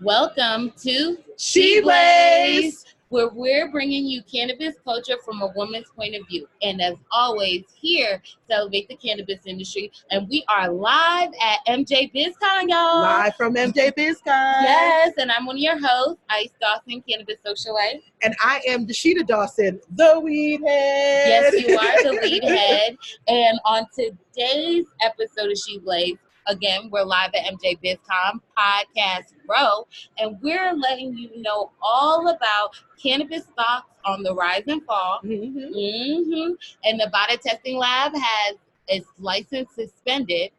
Welcome to She Blaze, where we're bringing you cannabis culture from a woman's point of view. And as always, here to elevate the cannabis industry. And we are live at MJ Biz Con, y'all. Live from MJ Biz Con. Yes, and I'm one of your hosts, Ice Dawson, Cannabis Socialite. And I am Dasheeda Dawson, the WeedHead. Yes, you are the WeedHead. And on today's episode of She Blaze, again, we're live at MJ Biz Con Podcast Row, and we're letting you know all about cannabis stocks on the rise and fall. And the Body Testing Lab has its license suspended.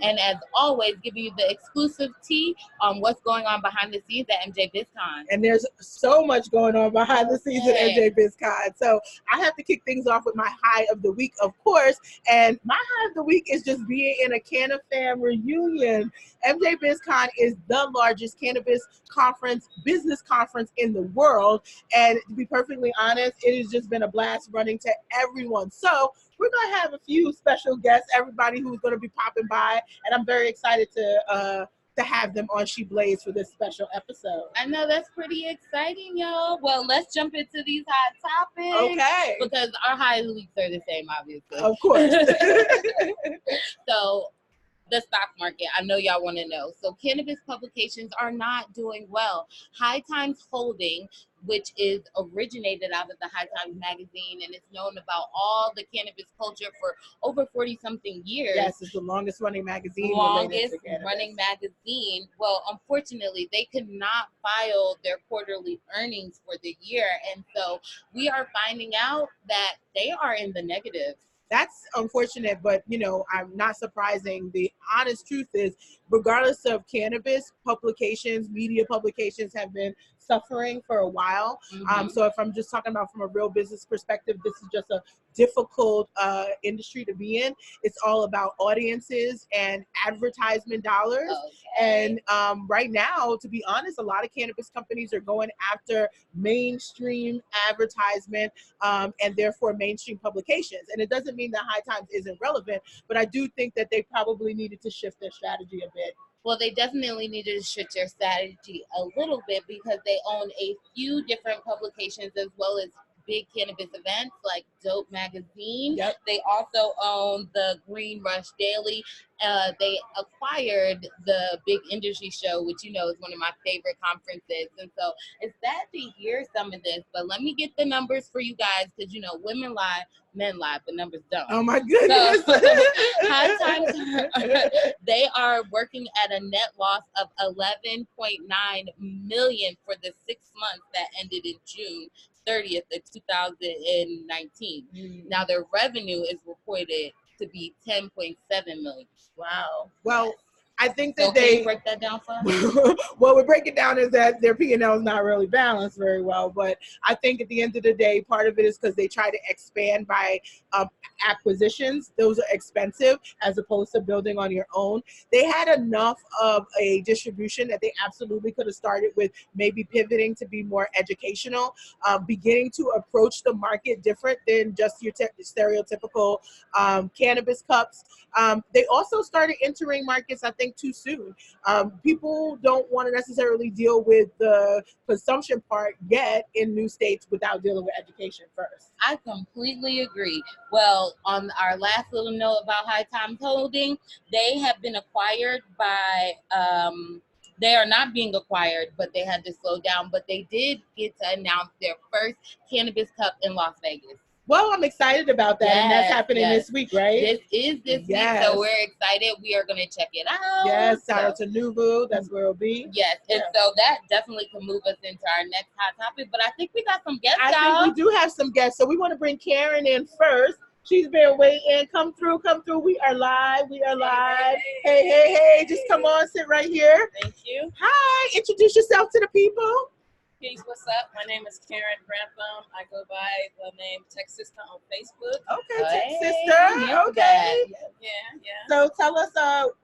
And as always, giving you the exclusive tea on what's going on behind the scenes at MJ Biz Con. And there's so much going on behind the scenes at MJ Biz Con. So I have to kick things off with my high of the week, of course. And my high of the week is just being in a CannaFam reunion. MJ Biz Con is the largest cannabis conference, business conference in the world. And to be perfectly honest, it has just been a blast running to everyone. So we're going to have a few special guests, everybody who's going to be popping by, and I'm very excited to have them on She Blaze for this special episode. I know, that's pretty exciting, y'all. Well, let's jump into these hot topics. Okay. Because our high of the weeks are the same, obviously. Of course. So, the stock market, I know y'all want to know. So, cannabis publications are not doing well. High Times Holding, which is originated out of the High Times magazine and is known about all the cannabis culture for over 40-something years. Yes, it's the longest running magazine. Longest running magazine. Well, unfortunately, they could not file their quarterly earnings for the year. And so we are finding out that they are in the negative. That's unfortunate, but I'm not surprising. The honest truth is, regardless of cannabis, publications, media publications have been suffering for a while. So if I'm just talking about from a real business perspective, this is just a difficult industry to be in. It's all about audiences and advertisement dollars. And right now, to be honest, a lot of cannabis companies are going after mainstream advertisement and therefore mainstream publications. And it doesn't mean that High Times isn't relevant, but I do think that they probably needed to shift their strategy a bit. Well, they definitely needed to shift their strategy a little bit because they own a few different publications as well as big cannabis events like Dope Magazine. Yep. They also own the Green Rush Daily. They acquired the Big Industry Show, which is one of my favorite conferences. And so it's sad to hear some of this, but let me get the numbers for you guys because, women lie, men lie, but numbers don't. Oh my goodness. So, High Times, they are working at a net loss of $11.9 million for the 6 months that ended in June 30th of 2019. Now their revenue is reported to be $10.7 million. Wow. Well, I think that so can you break that down for us? What we break it down is that their P&L is not really balanced very well. But I think at the end of the day, part of it is because they try to expand by acquisitions. Those are expensive as opposed to building on your own. They had enough of a distribution that they absolutely could have started with, maybe pivoting to be more educational, beginning to approach the market different than just your stereotypical cannabis cups. They also started entering markets, I think, too soon. People don't want to necessarily deal with the consumption part yet in new states without dealing with education first. I completely agree. Well, on our last little note about High Times Holding, they have been acquired by, they are not being acquired, but they had to slow down. But they did get to announce their first cannabis cup in Las Vegas. Well, I'm excited about that, and that's happening this week, right? This is this week, so we're excited. We are going to check it out. Yes, shout out to Nuvu. That's where it'll be. Yes, and so that definitely can move us into our next hot topic, but I think we got some guests, I think we do have some guests, so we want to bring Karen in first. She's been waiting. Come through. We are live. Hey. Just come on, sit right here. Thank you. Hi, introduce yourself to the people. Peace, what's up? My name is Karen Grantham. I go by the name Tech Sister on Facebook. Okay, Tech Sister. Okay. Yeah. So tell us,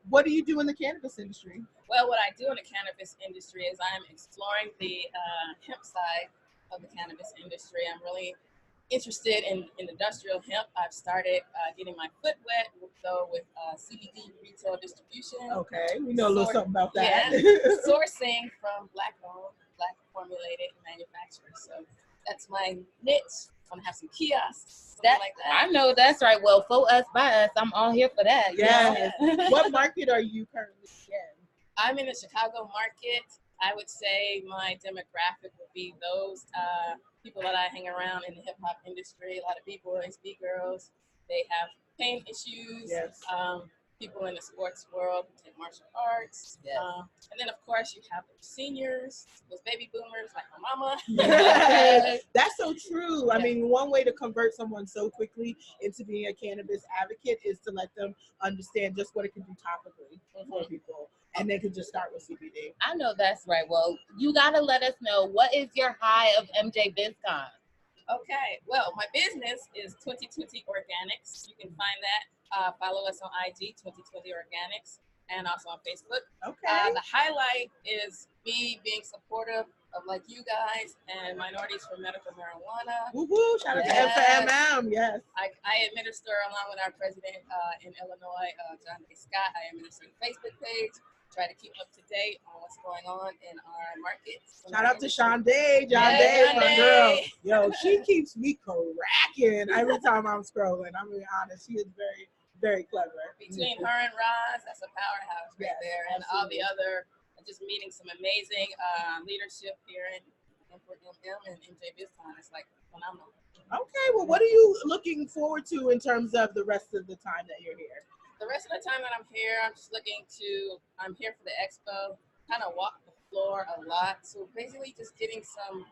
what do you do in the cannabis industry? Well, what I do in the cannabis industry is I'm exploring the hemp side of the cannabis industry. I'm really interested in industrial hemp. I've started getting my foot wet, though, with CBD retail distribution. Okay, we know a little something about that. Yeah, sourcing from Black-owned, Black formulated manufacturers. So that's my niche. I want to have some kiosks, something like that. I know that's right. Well, for us, by us, I'm all here for that. Yes. What market are you currently in? I'm in the Chicago market. I would say my demographic would be those people that I hang around in the hip hop industry. A lot of B-boys, B-girls. They have pain issues. Yes. People in the sports world who take martial arts. Yes. And then, of course, you have those seniors, those baby boomers like my mama. That's so true. I mean, one way to convert someone so quickly into being a cannabis advocate is to let them understand just what it can do topically for people. And they can just start with CBD. I know that's right. Well, you got to let us know, what is your high of MJ Biz Con? Okay, well, my business is 2020 Organics. You can find that. Follow us on IG, 2020 Organics, and also on Facebook. Okay. The highlight is me being supportive of like you guys and Minorities for Medical Marijuana. Woo-hoo, shout out to FMM, yes. I administer, along with our president in Illinois, John D. Scott, I administer the Facebook page. Try to keep up to date on what's going on in our markets. Shout out to Shonday, my girl. Yo, she keeps me cracking every time I'm scrolling. I'm being honest. She is very, very clever. Between her and Roz, that's a powerhouse right there. And all the other, just meeting some amazing leadership here in MM and MJ Biz Con. It's like phenomenal. Okay, well, what are you looking forward to in terms of the rest of the time that you're here? The rest of the time that I'm here, I'm here for the expo, kind of walk the floor a lot. So basically just getting some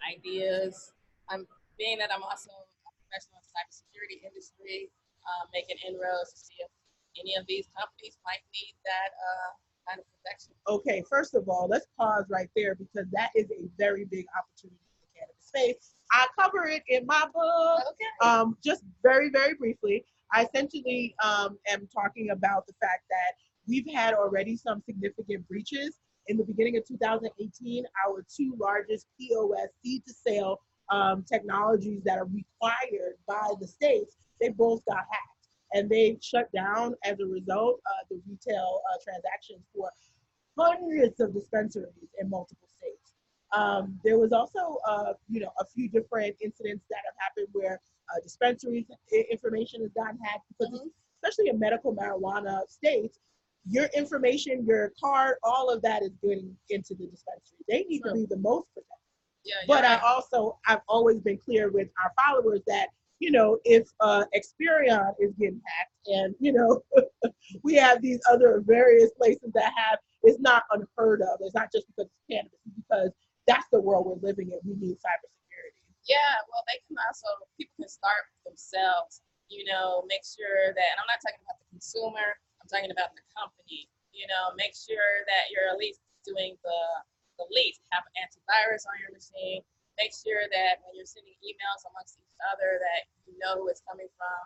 ideas. Being that I'm also a professional in the cybersecurity industry, making inroads to see if any of these companies might need that kind of protection. Okay, first of all, let's pause right there because that is a very big opportunity in the cannabis space. I cover it in my book. Okay. Just very, very briefly. I essentially am talking about the fact that we've had already some significant breaches. In the beginning of 2018, our two largest POS seed-to-sale technologies that are required by the states, they both got hacked. And they shut down, as a result, the retail transactions for hundreds of dispensaries in multiple states. There was also, a few different incidents that have happened where dispensaries information has gotten hacked because especially in medical marijuana states, your information, your card, all of that is getting into the dispensary. They need to be the most protected. Yeah, but right. I've always been clear with our followers that, if Experion is getting hacked and, we have these other various places that have, it's not unheard of. It's not just because it's cannabis, it's because that's the world we're living in. We need cybersecurity. Yeah, well, people can start themselves, make sure that, and I'm not talking about the consumer, I'm talking about the company, make sure that you're at least doing the least, have an antivirus on your machine, make sure that when you're sending emails amongst each other that you know who it's coming from.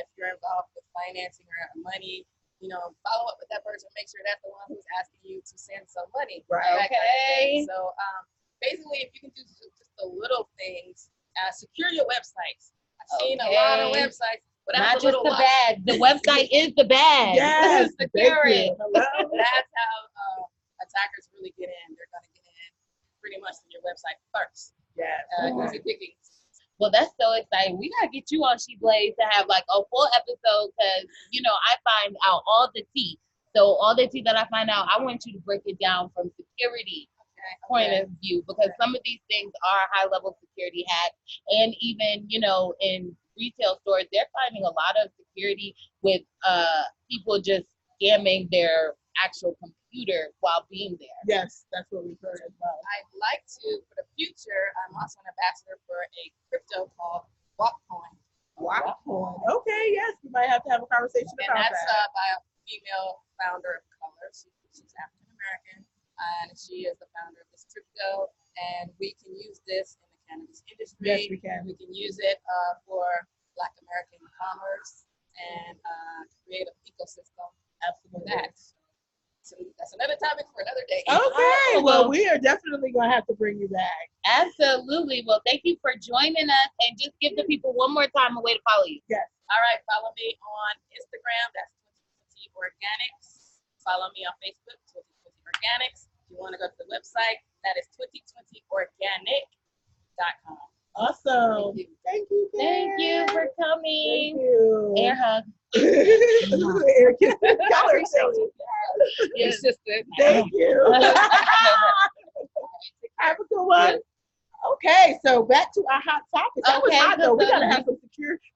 If you're involved with financing or money, follow up with that person, make sure that's the one who's asking you to send some money. Right. Okay. So basically, if you can do just the little things, secure your websites. I've seen a lot of websites without not just the bag. The website is the bag. Yes, secure it. That's how attackers really get in. They're going to get in pretty much to your website first. Yeah. Easy pickings. Well, that's so exciting. We gotta get you on She Blaze to have like a full episode because I find out all the tea. So all the tea that I find out, I want you to break it down from security point of view because some of these things are high level security hacks, and even in retail stores, they're finding a lot of security with people just scamming their actual computer while being there. Yes, that's what we've heard as well. I'd like to, for the future, I'm also an ambassador for a crypto called WalkCoin. WalkCoin. Okay, yes, we might have to have a conversation about that. And that's by a female founder of color. She's African American, and she is the founder of this crypto. And we can use this in the cannabis industry. Yes, we can. We can use it for Black American commerce and create an ecosystem for that. So that's another topic for another day. Okay, well, we are definitely going to have to bring you back. Absolutely. Well, thank you for joining us, and just give the people one more time a way to follow you. Yes. All right, follow me on Instagram. That's 2020 Organics. Follow me on Facebook, 2020 Organics. If you want to go to the website, that is 2020organic.com. Awesome. Thank you. Thank you for coming. Thank you. Air hug. Air kiss. Y'all are silly. Your sister. Thank you. Have a good one. Okay, so back to our hot topic. That was hot though. We gotta have some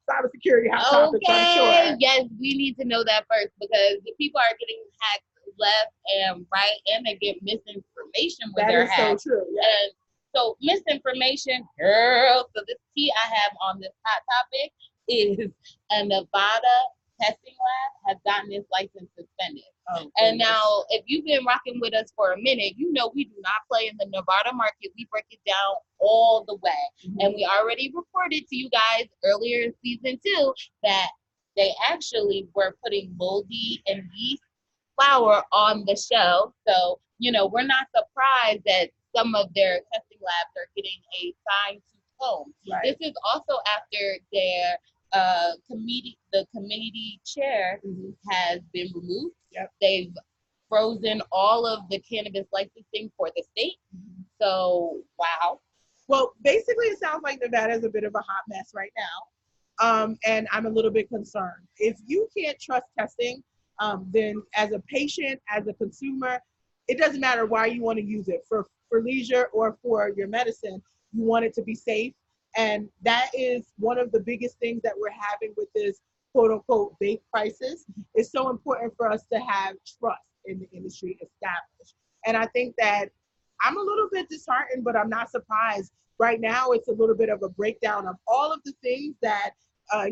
cybersecurity hot topics, I'm sure. Yes, we need to know that first, because the people are getting hacked left and right, and they get misinformation when they're hacked. That is so true. Yeah. And so misinformation, girl. So this tea I have on this hot topic is a Nevada testing lab has gotten its license suspended. Oh, and now, if you've been rocking with us for a minute, you know we do not play in the Nevada market. We break it down all the way. Mm-hmm. And we already reported to you guys earlier in season 2 that they actually were putting moldy and yeast flour on the show. So, you know, we're not surprised that some of their testing labs are getting a fine-tooth comb. Right. This is also after their the committee chair has been removed. Yep. They've frozen all of the cannabis licensing for the state. So, wow. Well, basically, it sounds like Nevada is a bit of a hot mess right now. And I'm a little bit concerned. If you can't trust testing, then as a patient, as a consumer, it doesn't matter why you want to use it, for leisure or for your medicine. You want it to be safe. And that is one of the biggest things that we're having with this quote unquote vape crisis. It's so important for us to have trust in the industry established. And I think that I'm a little bit disheartened, but I'm not surprised. Right now, it's a little bit of a breakdown of all of the things that are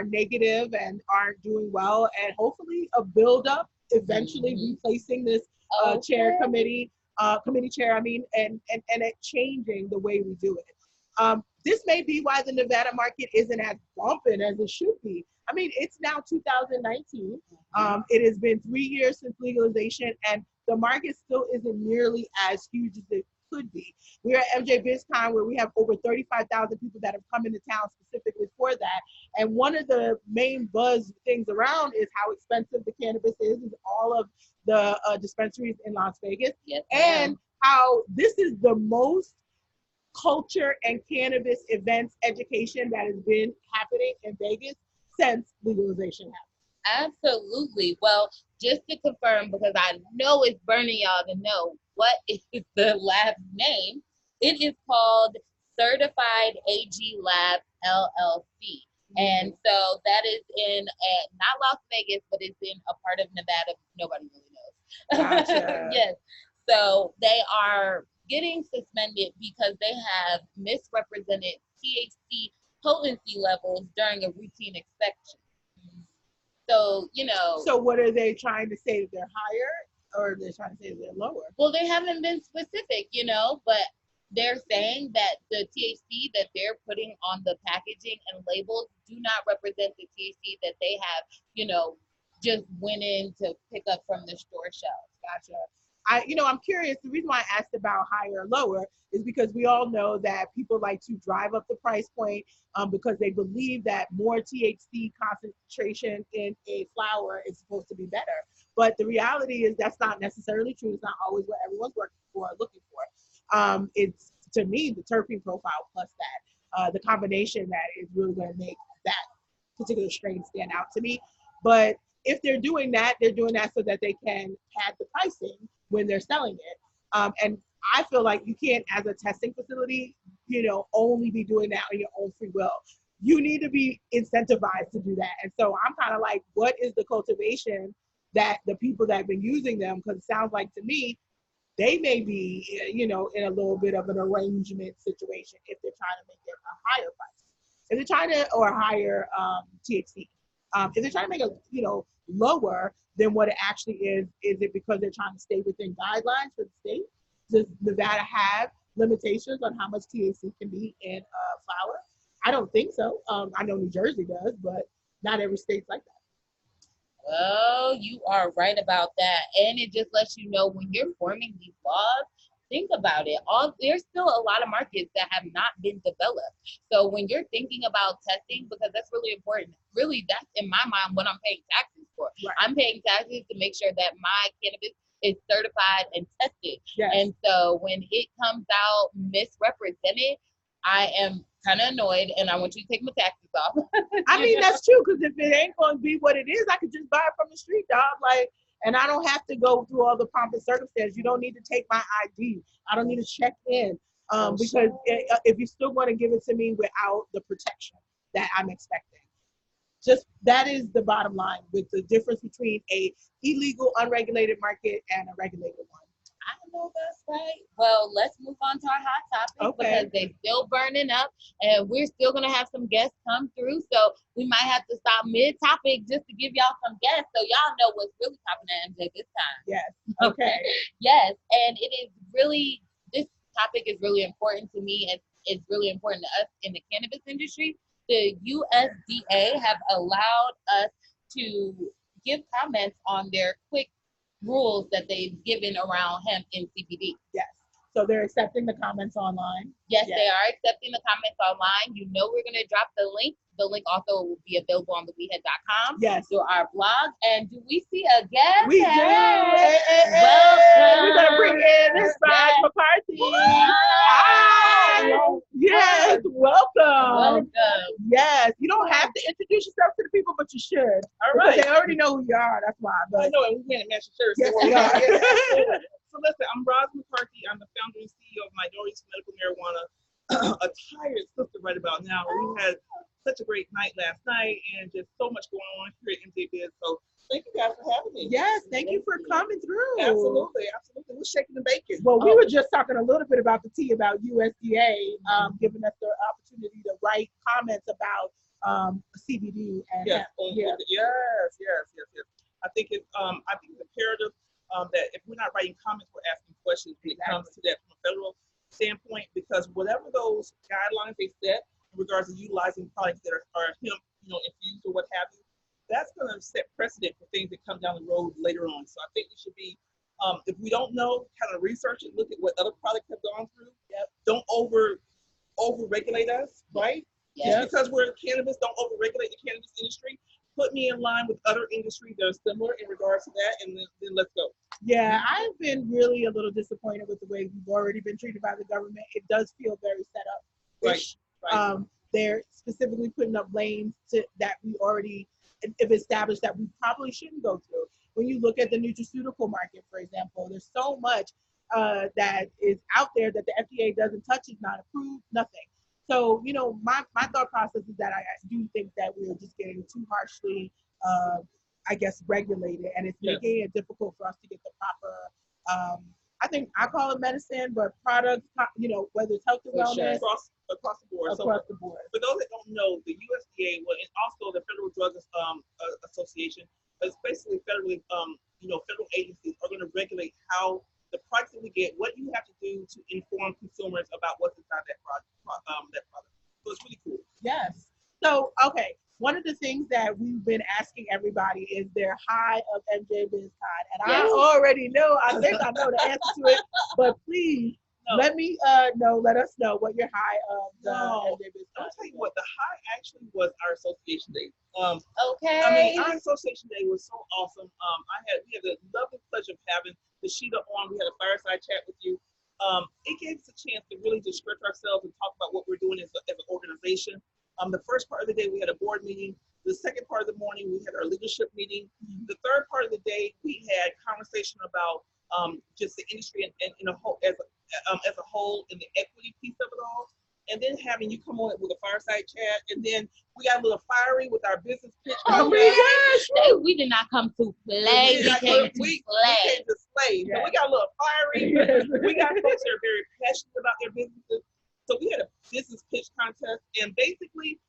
negative and aren't doing well, and hopefully a build up eventually replacing this committee chair, and it changing the way we do it. This may be why the Nevada market isn't as bumping as it should be. I mean, it's now 2019. It has been 3 years since legalization, and the market still isn't nearly as huge as it could be. We're at MJ Biz Con, where we have over 35,000 people that have come into town specifically for that. And one of the main buzz things around is how expensive the cannabis is all of the dispensaries in Las Vegas. Yes, and how this is the most culture and cannabis events education that has been happening in Vegas since legalization happened. Absolutely. Well, just to confirm, because I know it's burning y'all to know, what is the lab's name? It is called Certified AG Lab LLC. And so that is in not Las Vegas, but it's in a part of Nevada nobody really knows. Gotcha. Yes. So they are getting suspended because they have misrepresented THC potency levels during a routine inspection. So, So what are they trying to say, that they're higher, or they're trying to say that they're lower? Well, they haven't been specific, but they're saying that the THC that they're putting on the packaging and labels do not represent the THC that they have, just went in to pick up from the store shelves. Gotcha. I'm curious. The reason why I asked about higher or lower is because we all know that people like to drive up the price point because they believe that more THC concentration in a flower is supposed to be better. But the reality is that's not necessarily true. It's not always what everyone's looking for. It's, to me, the terpene profile plus that, the combination that is really going to make that particular strain stand out to me. But if they're doing that so that they can pad the pricing when they're selling it. And I feel like you can't, as a testing facility, only be doing that on your own free will. You need to be incentivized to do that. And so I'm kind of like, what is the cultivation that the people that have been using them? Because it sounds like to me, they may be, in a little bit of an arrangement situation if they're trying to make it a higher price. If they're trying to, or higher THC. If they're trying to make it, lower than what it actually is it because they're trying to stay within guidelines for the state? Does Nevada have limitations on how much THC can be in flower? I don't think so. I know New Jersey does, but not every state's like that. Well, you are right about that. And it just lets you know when you're forming these laws, think about it, there's still a lot of markets that have not been developed. So when you're thinking about testing, because that's really important, really that's in my mind what I'm paying taxes for. Right. I'm paying taxes to make sure that my cannabis is certified and tested. Yes. And so when it comes out misrepresented, I am kind of annoyed, and I want you to take my taxes off. I mean, that's true, because if it ain't going to be what it is, I could just buy it from the street, dog. Like, and I don't have to go through all the pomp and circumstance. You don't need to take my ID. I don't need to check in, because if you're still going to give it to me without the protection that I'm expecting. Just that is the bottom line with the difference between a illegal, unregulated market and a regulated one. I know that's right. Well, let's move on to our hot topic, because they're still burning up, and we're still gonna have some guests come through. So we might have to stop mid-topic just to give y'all some guests, so y'all know what's really popping at MJ this time. Yes. Okay. Yes, and it is really, this topic is really important to me, and it's really important to us in the cannabis industry. The USDA have allowed us to give comments on their quick rules that they've given around hemp and CBD. Yes. So they're accepting the comments online? Yes, they are accepting the comments online. You know we're going to drop the link. The link also will be available on the WeedHead.com. Yes. Through our blog. And do we see a guest? We do. Hey, welcome. We're going to bring in this Raj McCarthy. Hi. Yes, welcome. Yes. You don't have to introduce yourself to the people, but you should. All right. They already know who you are. That's why. But I know, and we can't match the shirts. Yes, So we are. So listen, I'm Raj McCarthy. I'm the founder and CEO of Minorities Medical Marijuana, a tired sister right about now. We had such a great night last night, and just so much going on here at MJ Biz. So thank you guys for having me. Yes, thank you for coming through. Absolutely. We're shaking and baking. Well, we were just talking a little bit about the tea about USDA giving us the opportunity to write comments about CBD and yes. hemp. Yes. I think it's imperative that if we're not writing comments, we're asking questions when it comes to that from a federal standpoint, because whatever those guidelines they set in regards to utilizing products that are hemp, infused or what have you, that's going to set precedent for things that come down the road later on. So I think we should be, if we don't know, kind of research it, look at what other products have gone through. Yep. Don't over regulate us, right? Yep. Just because we're in cannabis, don't over regulate the cannabis industry. Put me in line with other industries that are similar in regards to that, and then let's go. Yeah, I've been really a little disappointed with the way we've already been treated by the government. It does feel very set up. Right. They're specifically putting up lanes that we already have established that we probably shouldn't go through. When you look at the nutraceutical market, for example, there's so much that is out there that the FDA doesn't touch, is not approved, nothing. So, my thought process is that I do think that we're just getting too harshly, regulated, and it's making it difficult for us to get the proper, I think I call it medicine, but products, whether it's health and wellness. Across the board. Across the board. For those that don't know, the USDA, and also the Federal Drug Association, is basically federally, federal agencies are going to regulate how the products that we get, what you have to do to inform consumers about what's inside that product. So it's really cool. Yes. So, okay. One of the things that we've been asking everybody is their high of MJ Biz Con. And I already know, I think I know the answer to it, but please let us know what your high of the MJ Biz Con. I'll tell you what, the high actually was our association day. Okay. I mean, our association day was so awesome. We had the lovely pleasure of having Dasheeda on. We had a fireside chat with you. It gave us a chance to really just stretch ourselves and talk about what we're doing as an organization. The first part of the day, we had a board meeting. The second part of the morning, we had our leadership meeting. The third part of the day, we had conversation about just the industry and in a whole, as a whole, and the equity piece of it all. And then having you come on with a fireside chat, and then we got a little fiery with our business pitch. Oh my gosh! We did not come to play. We came to play. Yeah. So we got a little fiery. We got folks that are very passionate about their businesses. So we had a business pitch contest, and basically,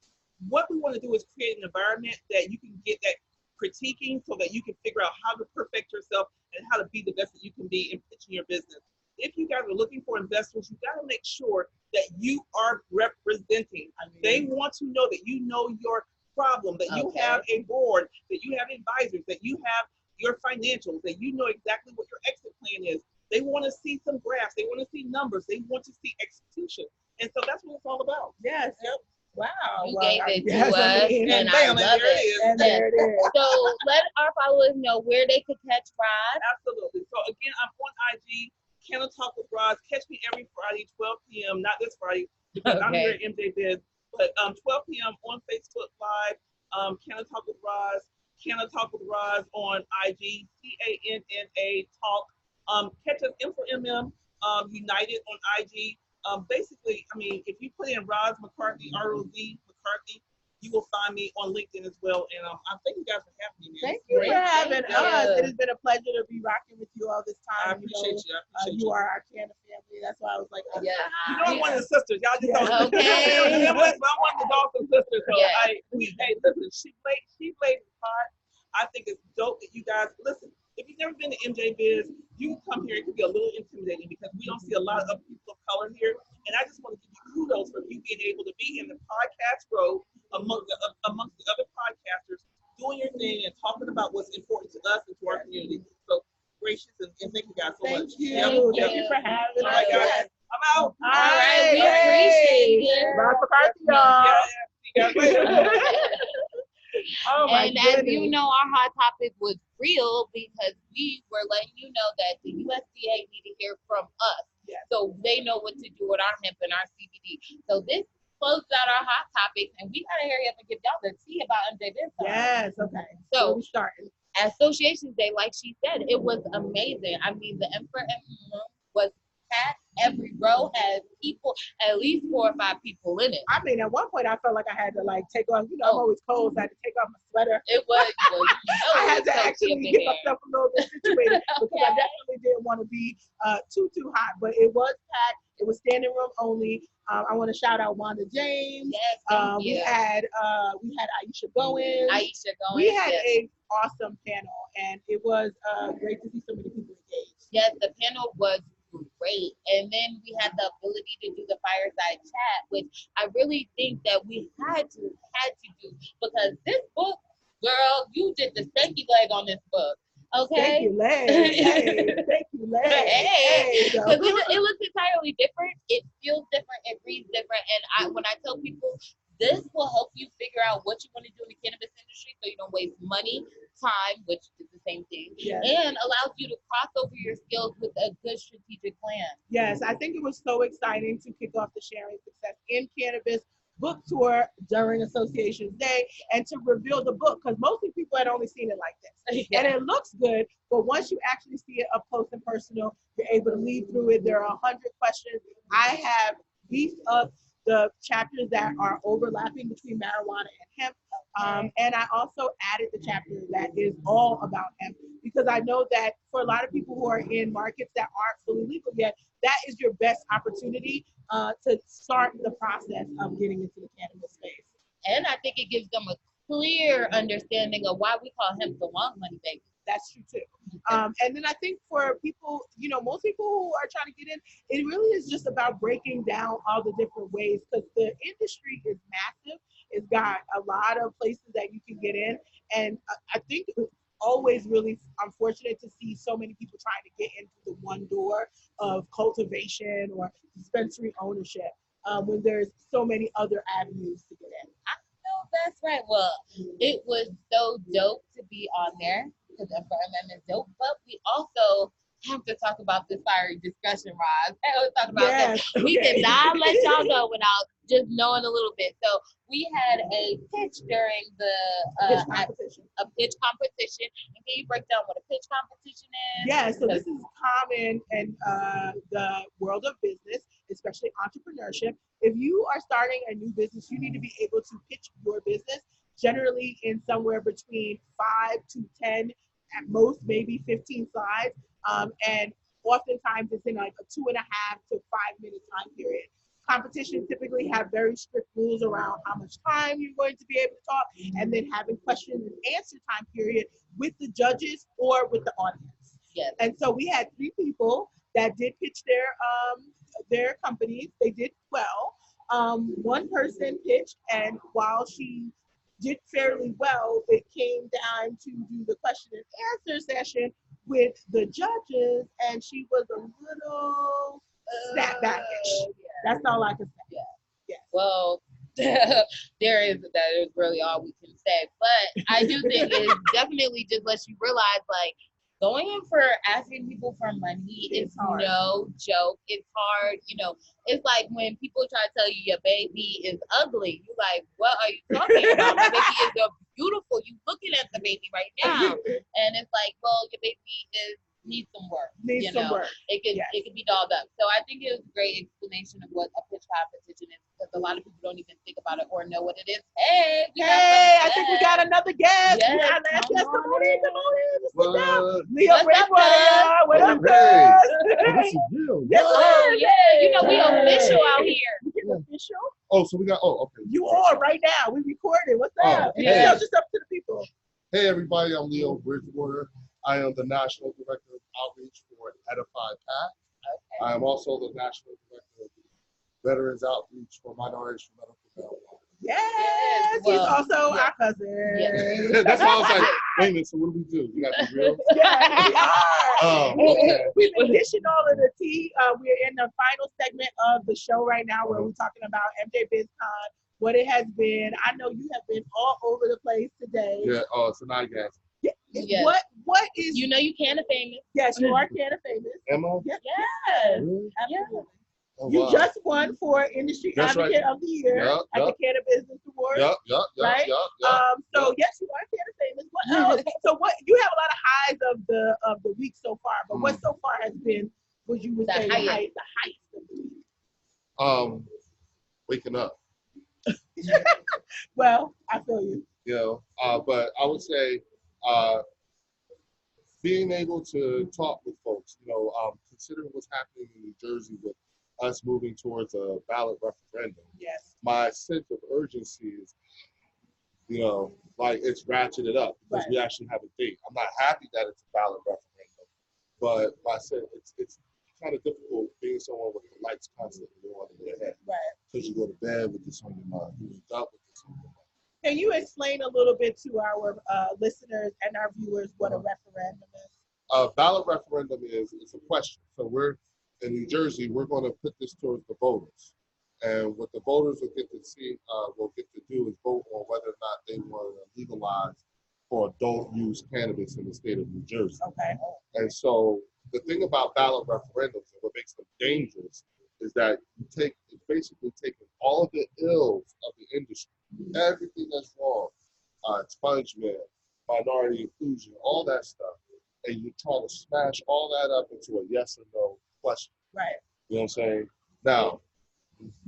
what we want to do is create an environment that you can get that critiquing, so that you can figure out how to perfect yourself and how to be the best that you can be in pitching your business. If you guys are looking for investors, you got to make sure that you are representing. They want to know that you know your problem, that you have a board, that you have advisors, that you have your financials, that you know exactly what your exit plan is. They want to see some graphs. They want to see numbers. They want to see execution. And so that's what it's all about. Yes. Yep. Wow. You gave it to yes, us, I mean, and I bam, love there it it. is. and there it is. So let our followers know where they could catch Rod. Absolutely. So again, I'm on IG, Can I Talk with Roz. Catch me every Friday, 12 p.m. Not this Friday because I'm here at MJ Biz, but 12 p.m. on Facebook Live. Can I Talk with Roz? Can I Talk with Roz on IG? CANNA Talk. Catch us M4MM United on IG. Basically, I mean, if you put in Roz McCarthy, ROZ McCarthy, you will find me on LinkedIn as well. And I thank you guys for having me, man. Thank you for having Thank us. you. It has been a pleasure to be rocking with you all this I time. appreciate you. I appreciate You are our Canna family. That's why I was like, Yeah. You know, I'm one of the sisters. Y'all just don't. Okay. I'm one of the Dawson sisters. So Yeah. hey, listen, she played the part. I think it's dope that you guys listen. If you've never been to MJ Biz, you can come here. It could be a little intimidating because we don't see a lot of people of color here. And I just want to give you kudos for you being able to be in the podcast row amongst the other podcasters, doing your thing and talking about what's important to us and to our community. So gracious and thank you guys so much. Thank you. Yep. Thank you for having All right, us. guys. I'm out. All right, we appreciate it. Rob McCarthy, y'all. See you guys later. Oh my And as goodness. you know, our hot topic was real because we were letting you know that the USDA need to hear from us. Yes. So they know what to do with our hemp and our CBD. So this closed out our hot topics, and we gotta hurry up and give y'all the tea about MJ Biz Con. Yes, okay. So we starting. Associations Day, like she said, it was amazing. I mean, the Emperor was packed. Every row had people, at least 4 or 5 people in it. I mean, at one point I felt like I had to like take off, I'm always cold, so I had to take off my sweater. It was I had to actually get myself a little bit situated because I definitely didn't want to be too hot, but it was packed. It was standing room only. I want to shout out Wanda James. Yes, thank we you. had Aisha Goins. We had an awesome panel, and it was great to see so many people engaged. Yes, the panel was great. And then we had the ability to do the fireside chat, which I really think that we had to do because this book, girl, you did the stanky leg on this book. Okay. Thank you, leg. Hey, thank you, leg. Hey, because it looks entirely different. It feels different. It reads different. And when I tell people this will help you figure out what you want to do in the cannabis industry, so you don't waste money, time, which is the same thing, and allows you to cross over your skills with a good strategic plan. Yes, I think it was so exciting to kick off the Sharing Success in Cannabis book tour during Associations Day and to reveal the book because mostly people had only seen it like this. And it looks good, but once you actually see it up close and personal, you're able to lead through it. There are 100 questions. I have beefed up the chapters that are overlapping between marijuana and hemp. And I also added the chapter that is all about hemp because I know that for a lot of people who are in markets that aren't fully legal yet, that is your best opportunity to start the process of getting into the cannabis space. And I think it gives them a clear understanding of why we call hemp the long money baby. That's true too. And then I think for people, most people who are trying to get in, it really is just about breaking down all the different ways because the industry is massive. It's got a lot of places that you can get in. And I think it's always really unfortunate to see so many people trying to get into the one door of cultivation or dispensary ownership when there's so many other avenues to get in. I know that's right. Well, it was so dope to be on there because MFM is dope, but we also have to talk about this fiery discussion, Roz. Let's talk about that. We cannot let y'all go without just knowing a little bit. So we had a pitch during the pitch competition. And can you break down what a pitch competition is? Yeah, so this is common in the world of business, especially entrepreneurship. If you are starting a new business, you need to be able to pitch your business generally in somewhere between 5 to 10, at most maybe 15 slides. And oftentimes it's in like a 2.5 to 5 minute time period. Competitions typically have very strict rules around how much time you're going to be able to talk, and then having question and answer time period with the judges or with the audience. Yes. And so we had 3 people that did pitch their companies. They did well. One person pitched, and while she did fairly well. It came down to do the question and answer session with the judges, and she was a little snapbackish. That's all I can say. Yeah. Yes. Well, that is really all we can say. But I do think it definitely just lets you realize, like, going in for asking people for money is no joke. It's hard. You know, it's like when people try to tell you your baby is ugly. You're like, what are you talking about? My baby is beautiful. You looking at the baby right now. And it's like, well, your baby needs some work. Needs some work. It could be dolled up. So I think it was a great explanation of what a pitch competition is, because a lot of people don't even think about it or know what it is. Hey, I think we got another guest. Yes, We got last guest. Come on in. What? Leo Bridgewater. What up, Hey. guys? Oh, this is real. Yes, Oh, yeah. You know, we official out here. We getting official? Oh, so we got, okay. You are right now. We recording. What's up? Yeah. Just up to the people. Hey, everybody. I'm Leo Bridgewater. I am the National Director of Outreach for Edify PAC. I am also the National Director of Veterans Outreach for Minorities for Medical Marijuana. Yes, he's also our cousin. Yeah. That's why I was like, wait a minute, so what do we do? We got to be real? Yeah, we are. Okay. We've been dishing all of the tea. We're in the final segment of the show right now where we're talking about MJ Biz Con, what it has been. I know you have been all over the place today. Yeah, so now you guys. Yes. What is... You know you Canna famous. Yes, you are Canna famous. Am I? Yes. Really? Absolutely. Oh, You wow. just won for Industry Advocate of the Year at the Cannabis Awards. Right? So yes, you are Canna famous. What else? So what? You have a lot of highs of the week so far, but what so far has been, would you would say, the highest of the week? Waking up. Well, I feel you. You know, but I would say being able to talk with folks, you know, considering what's happening in New Jersey with us moving towards a ballot referendum. Yes. My sense of urgency is, you know, like it's ratcheted up because we actually have a date. I'm not happy that it's a ballot referendum, but I said it's kind of difficult being someone with the lights constantly on in your head. Right. Because you go to bed with this on your mind, you wake up with this on your mind. Can you explain a little bit to our listeners and our viewers what a referendum is? A ballot referendum is a question. So we're in New Jersey, we're going to put this towards the voters. And what the voters will get to do is vote on whether or not they want to legalize for adult use cannabis in the state of New Jersey. Okay. And so the thing about ballot referendums and what makes them dangerous is that it's basically taking all of the ills of the industry, everything that's wrong, expungement, minority inclusion, all that stuff, and you're trying to smash all that up into a yes or no question. Right. You know what I'm saying? Now,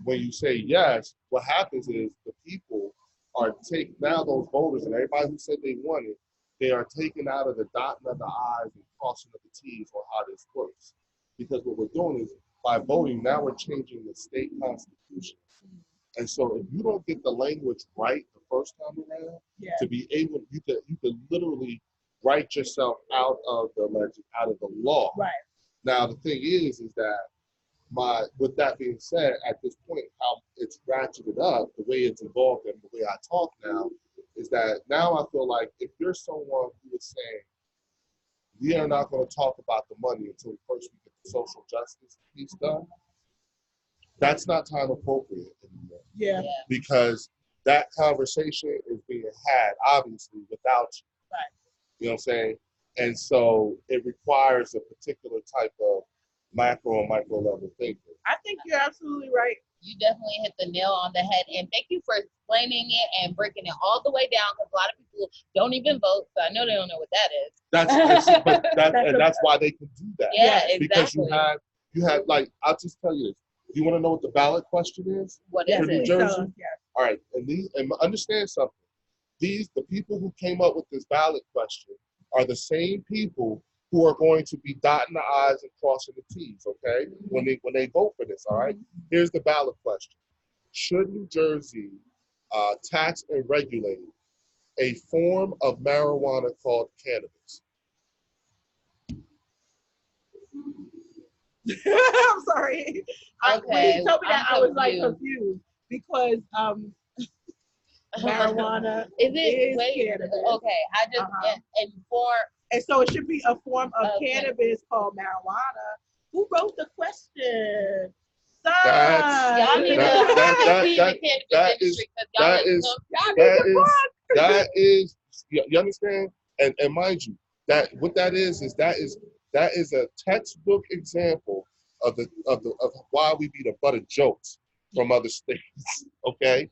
when you say yes, what happens is the people are taking, now those voters and everybody who said they wanted, they are taken out of the dotting of the I's and crossing of the T's on how this works. Because what we're doing is, by voting, now we're changing the state constitution. And so if you don't get the language right the first time around, to be able, you could literally write yourself out of the law. Right. Now the thing is that with that being said, at this point, how it's ratcheted up, the way it's evolved and the way I talk now, is that now I feel like if you're someone who is saying, we are not going to talk about the money until first we get the social justice piece done, that's not time appropriate anymore. Yeah. Because that conversation is being had, obviously, without you. Right. You know what I'm saying? And so it requires a particular type of macro and micro level thinking. I think you're absolutely right. You definitely hit the nail on the head, and thank you for explaining it and breaking it all the way down, because a lot of people don't even vote, so I know they don't know what that is. That's why they can do that. Yeah, exactly. Because you have like, I'll just tell you this. Do you want to know what the ballot question is? What is for it? New Jersey? All right, and understand something. The people who came up with this ballot question are the same people who are going to be dotting the I's and crossing the T's, okay? When they vote for this, all right? Here's the ballot question. Should New Jersey tax and regulate a form of marijuana called cannabis? I'm sorry. Okay. When you told me that, I was like confused because Marijuana Is it? is Wait, cannabis. okay. I just informed. And so it should be a form of Okay. cannabis called marijuana. Who wrote the question? Y'all need to be in the cannabis industry because that is you understand? And mind you, that what that is a textbook example of why we be the butt of jokes from other states. Okay?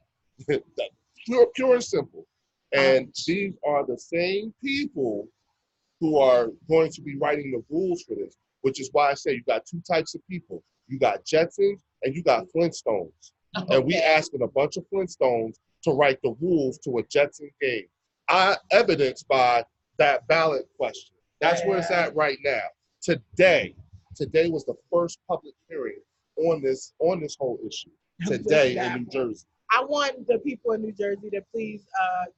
pure and simple. And these are the same people who are going to be writing the rules for this, which is why I say you got two types of people. You got Jetsons and you got Flintstones. Okay. And we asking a bunch of Flintstones to write the rules to a Jetson game. Evidenced by that ballot question. That's where it's at right now. Today was the first public hearing on this whole issue. Today in New Jersey. I want the people in New Jersey to please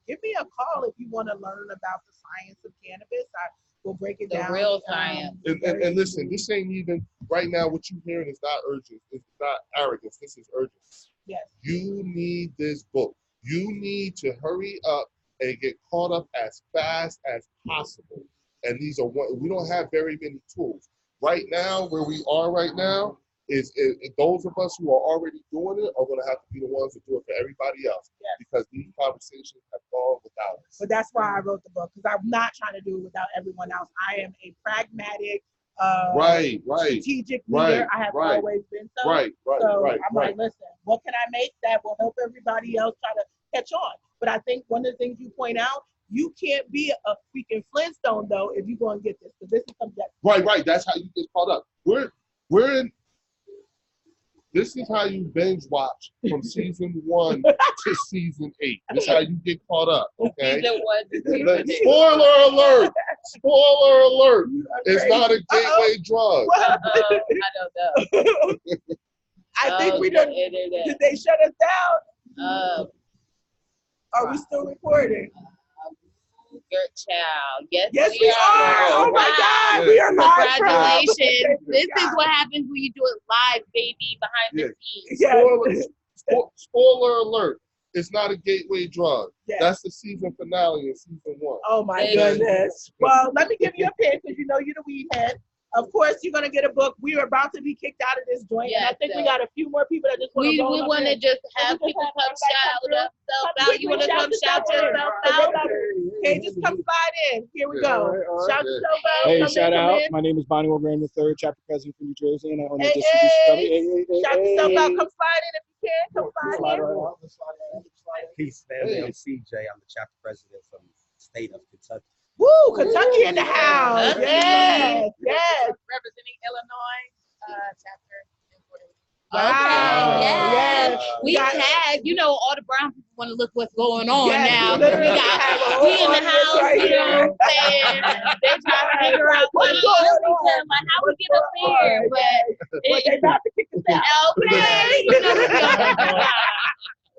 give me a call if you want to learn about the science of cannabis. I will break it down. The real science. And listen, this ain't even, right now what you're hearing is not urgent. It's not arrogance. This is urgent. Yes. You need this book. You need to hurry up and get caught up as fast as possible. And we don't have very many tools. Right now, where we are right now, is those of us who are already doing it are going to have to be the ones that do it for everybody else. Yes. Because these conversations have gone without us. But that's why I wrote the book, because I'm not trying to do it without everyone else. I am a pragmatic, strategic leader. I have always been so. I'm like, listen, what can I make that will help everybody else try to catch on? But I think one of the things you point out, you can't be a freaking Flintstone though if you're going to get this, because this is subjective. Right. That's how you get caught up. This is how you binge watch from season 1 to season 8. This is how you get caught up, okay? Spoiler alert! Spoiler alert! It's not a gateway drug. I don't know. I think we done. Did they shut us down? Are we still recording? Your child. Yes, we are. Oh my God, we are live. Congratulations. This is what happens when you do it live, baby, behind the scenes. Yes. Spoiler alert. It's not a gateway drug. Yes. That's the season finale in season 1. Oh my goodness. Well, let me give you a pin because you know you're the weed head. Of course, you're going to get a book. We are about to be kicked out of this joint. And I think we got a few more people that just want to roll We want to just have people come shout themselves out. You want to come shout yourself out? Okay, just come slide in. Here we go. Shout yourself out. Hey, shout out. My name is Bonnie Wilgraham III, chapter president from New Jersey, and I own the distribution company. Shout yourself out. Come slide in if you can. Come slide in. Peace, family. I'm CJ. I'm the chapter president from the state of Kentucky. Woo, Kentucky in the house. Yes. Representing Illinois chapter in Puerto Rico. Wow. Yes. We tag, all the brown people want to look what's going on now. We in the house, right, you know what I'm saying? They try to figure out what's going on, like how we get up there. But they about to kick us out. Okay, we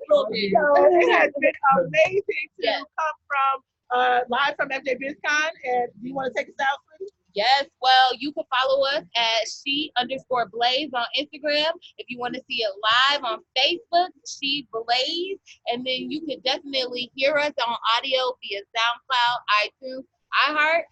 on So it has been amazing to come from live from MJ Biz Con. And do you want to take us out, sweetie? Yes, well, you can follow us at she_blaze on Instagram. If you want to see it live on Facebook, She Blaze. And then you can definitely hear us on audio via SoundCloud, iTunes, iHeart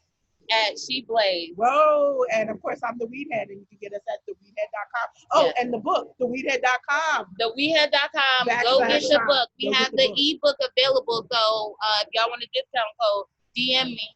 at She Blaze. Whoa, and of course, I'm the WeedHead, and you can get us at theweedhead.com. Oh, and the book, theweedhead.com. Theweedhead.com. Go get the book. We have the ebook available, so if y'all want a discount code, DM me.